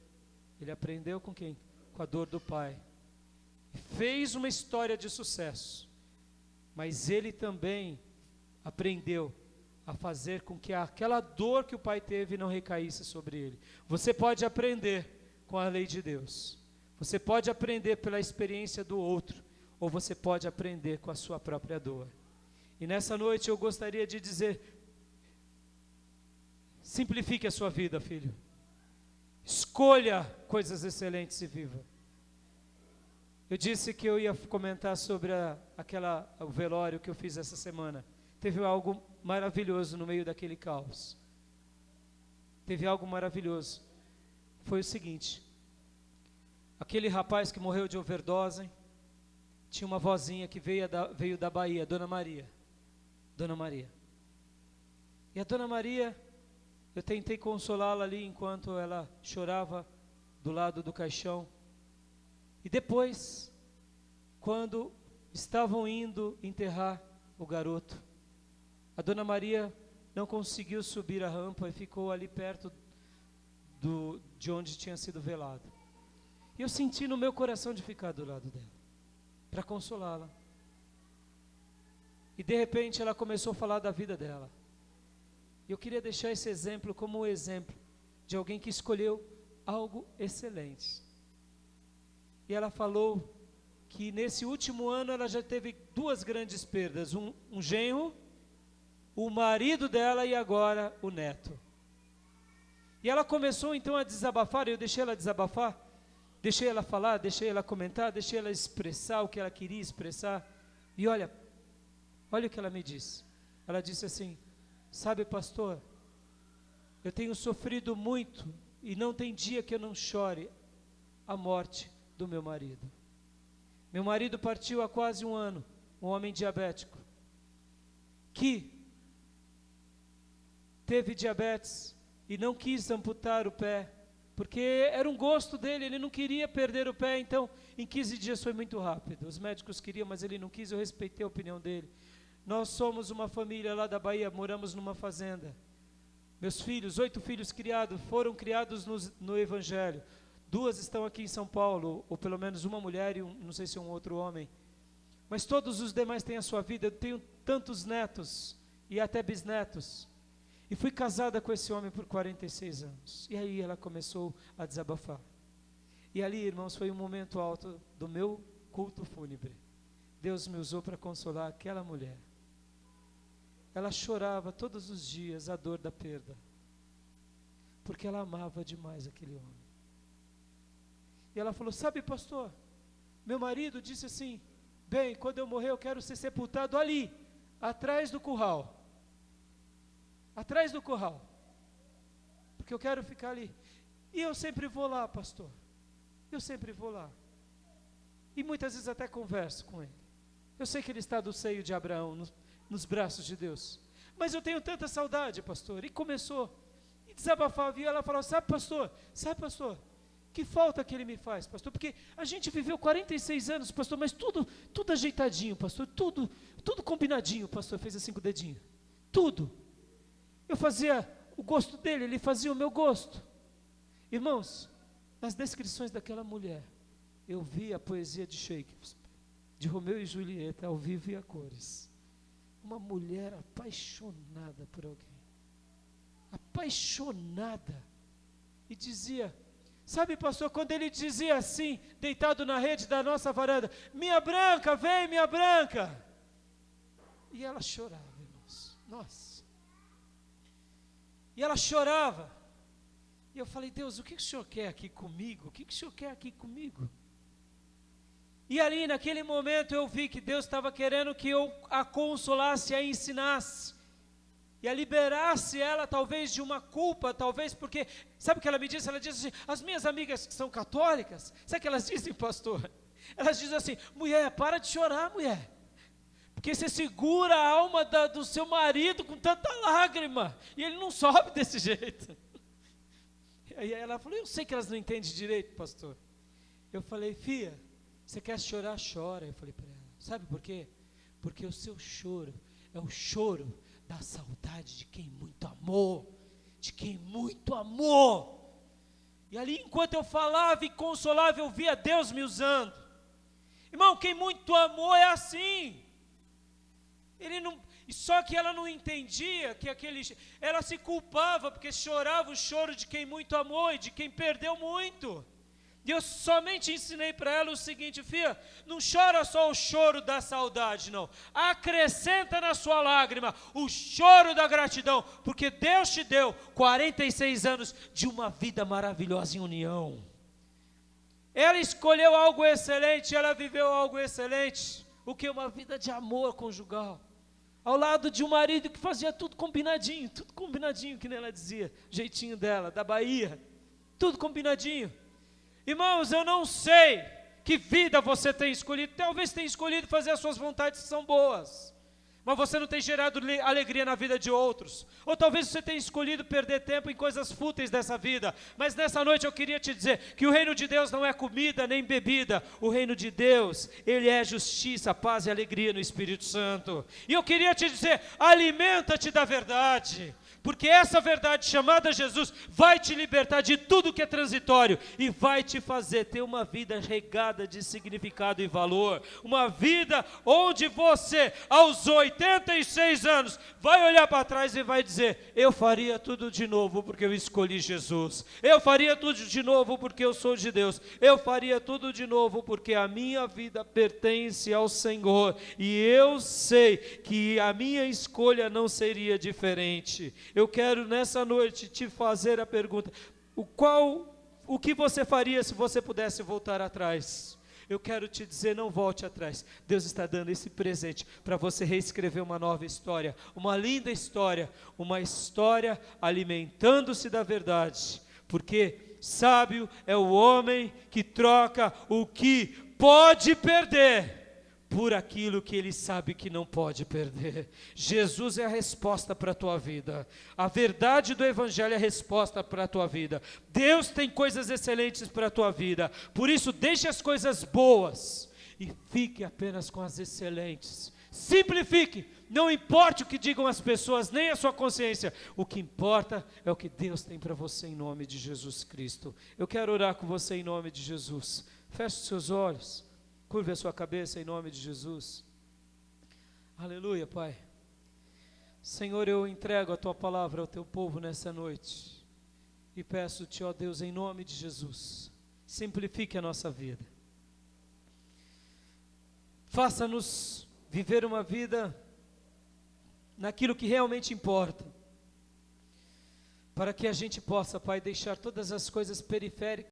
com quem? Com a dor do pai, e fez uma história de sucesso. Mas ele também aprendeu a fazer com que aquela dor que o pai teve não recaísse sobre ele. Você pode aprender com a lei de Deus. Você pode aprender pela experiência do outro, ou você pode aprender com a sua própria dor. E nessa noite eu gostaria de dizer: simplifique a sua vida, filho. Escolha coisas excelentes e viva. Eu disse que eu ia comentar sobre o velório que eu fiz essa semana. Teve algo maravilhoso no meio daquele caos. Teve algo maravilhoso. Foi o seguinte: aquele rapaz que morreu de overdose, tinha uma vozinha que veio da Bahia, Dona Maria. Dona Maria. E a Dona Maria, eu tentei consolá-la ali enquanto ela chorava do lado do caixão. E depois, quando estavam indo enterrar o garoto, a Dona Maria não conseguiu subir a rampa e ficou ali perto de onde tinha sido velado. E eu senti no meu coração de ficar do lado dela, para consolá-la. E de repente ela começou a falar da vida dela. E eu queria deixar esse exemplo como um exemplo de alguém que escolheu algo excelente. E ela falou que nesse último ano ela já teve 2 grandes perdas, um genro, o marido dela e agora o neto. E ela começou então a desabafar, eu deixei ela desabafar, deixei ela falar, deixei ela comentar, deixei ela expressar o que ela queria expressar. E olha o que ela me disse. Ela disse assim: sabe, pastor, eu tenho sofrido muito e não tem dia que eu não chore a morte do meu marido. Meu marido partiu há quase 1 ano, um homem diabético, que teve diabetes e não quis amputar o pé, porque era um gosto dele, ele não queria perder o pé, então em 15 dias foi muito rápido. Os médicos queriam, mas ele não quis, eu respeitei a opinião dele. Nós somos uma família lá da Bahia, moramos numa fazenda. Meus filhos, 8 filhos criados, foram criados no Evangelho. 2 estão aqui em São Paulo, ou pelo menos uma mulher e não sei se um outro homem. Mas todos os demais têm a sua vida. Eu tenho tantos netos e até bisnetos. E fui casada com esse homem por 46 anos. E aí ela começou a desabafar. E ali, irmãos, foi um momento alto do meu culto fúnebre. Deus me usou para consolar aquela mulher. Ela chorava todos os dias a dor da perda, porque ela amava demais aquele homem. E ela falou: sabe, pastor, meu marido disse assim: bem, quando eu morrer eu quero ser sepultado ali, atrás do curral. Atrás do curral. Porque eu quero ficar ali. E eu sempre vou lá, pastor. Eu sempre vou lá. E muitas vezes até converso com ele. Eu sei que ele está do seio de Abraão, nos braços de Deus. Mas eu tenho tanta saudade, pastor. E começou. E desabafava. E ela falou: sabe, pastor, que falta que ele me faz, pastor? Porque a gente viveu 46 anos, pastor, mas tudo ajeitadinho, pastor. Tudo combinadinho, pastor. Fez assim com o dedinho. Tudo. Eu fazia o gosto dele, ele fazia o meu gosto. Irmãos, nas descrições daquela mulher, eu vi a poesia de Shakespeare, de Romeu e Julieta, ao vivo e a cores. Uma mulher apaixonada por alguém. Apaixonada. E dizia, sabe, pastor, quando ele dizia assim, deitado na rede da nossa varanda: minha branca, vem, minha branca. E ela chorava, irmãos. Nossa. E ela chorava. E eu falei, Deus, o que o Senhor quer aqui comigo? O que o Senhor quer aqui comigo? E ali naquele momento eu vi que Deus estava querendo que eu a consolasse, a ensinasse. E a liberasse ela talvez de uma culpa, talvez porque, sabe o que ela me disse? Ela disse assim, as minhas amigas que são católicas, sabe o que elas dizem, pastor? Elas dizem assim, mulher, para de chorar, mulher. Porque você segura a alma do seu marido com tanta lágrima, e ele não sobe desse jeito. E aí ela falou, eu sei que elas não entendem direito, pastor. Eu falei, filha, você quer chorar, chora. Eu falei para ela, sabe por quê? Porque o seu choro é o choro da saudade de quem muito amou, de quem muito amou. E ali enquanto eu falava e consolava, eu via Deus me usando. Irmão, quem muito amou é assim. Ele não, só que ela não entendia que ela se culpava porque chorava o choro de quem muito amou e de quem perdeu muito. E eu somente ensinei para ela o seguinte, filha, não chora só o choro da saudade, não. Acrescenta na sua lágrima o choro da gratidão, porque Deus te deu 46 anos de uma vida maravilhosa em união. Ela escolheu algo excelente, ela viveu algo excelente. O que? Uma vida de amor conjugal. Ao lado de um marido que fazia tudo combinadinho, que nem ela dizia, jeitinho dela, da Bahia, tudo combinadinho. Irmãos, eu não sei que vida você tem escolhido, talvez tenha escolhido fazer as suas vontades que são boas, mas você não tem gerado alegria na vida de outros, ou talvez você tenha escolhido perder tempo em coisas fúteis dessa vida, mas nessa noite eu queria te dizer que o reino de Deus não é comida nem bebida, o reino de Deus, ele é justiça, paz e alegria no Espírito Santo, e eu queria te dizer, alimenta-te da verdade, porque essa verdade chamada Jesus vai te libertar de tudo que é transitório e vai te fazer ter uma vida regada de significado e valor, uma vida onde você, aos 86 anos, vai olhar para trás e vai dizer, eu faria tudo de novo porque eu escolhi Jesus, eu faria tudo de novo porque eu sou de Deus, eu faria tudo de novo porque a minha vida pertence ao Senhor, e eu sei que a minha escolha não seria diferente. Eu quero nessa noite te fazer a pergunta, o que você faria se você pudesse voltar atrás? Eu quero te dizer, não volte atrás. Deus está dando esse presente para você reescrever uma nova história, uma linda história, uma história alimentando-se da verdade, porque sábio é o homem que troca o que pode perder por aquilo que ele sabe que não pode perder. Jesus é a resposta para a tua vida, a verdade do Evangelho é a resposta para a tua vida. Deus tem coisas excelentes para a tua vida, por isso deixe as coisas boas e fique apenas com as excelentes. Simplifique, não importa o que digam as pessoas, nem a sua consciência, o que importa é o que Deus tem para você em nome de Jesus Cristo. Eu quero orar com você em nome de Jesus. Feche os seus olhos, curve a sua cabeça em nome de Jesus. Aleluia, Pai. Senhor, eu entrego a Tua palavra ao Teu povo nessa noite e peço-Te, ó Deus, em nome de Jesus, simplifique a nossa vida. Faça-nos viver uma vida naquilo que realmente importa, para que a gente possa, Pai, deixar todas as coisas periféricas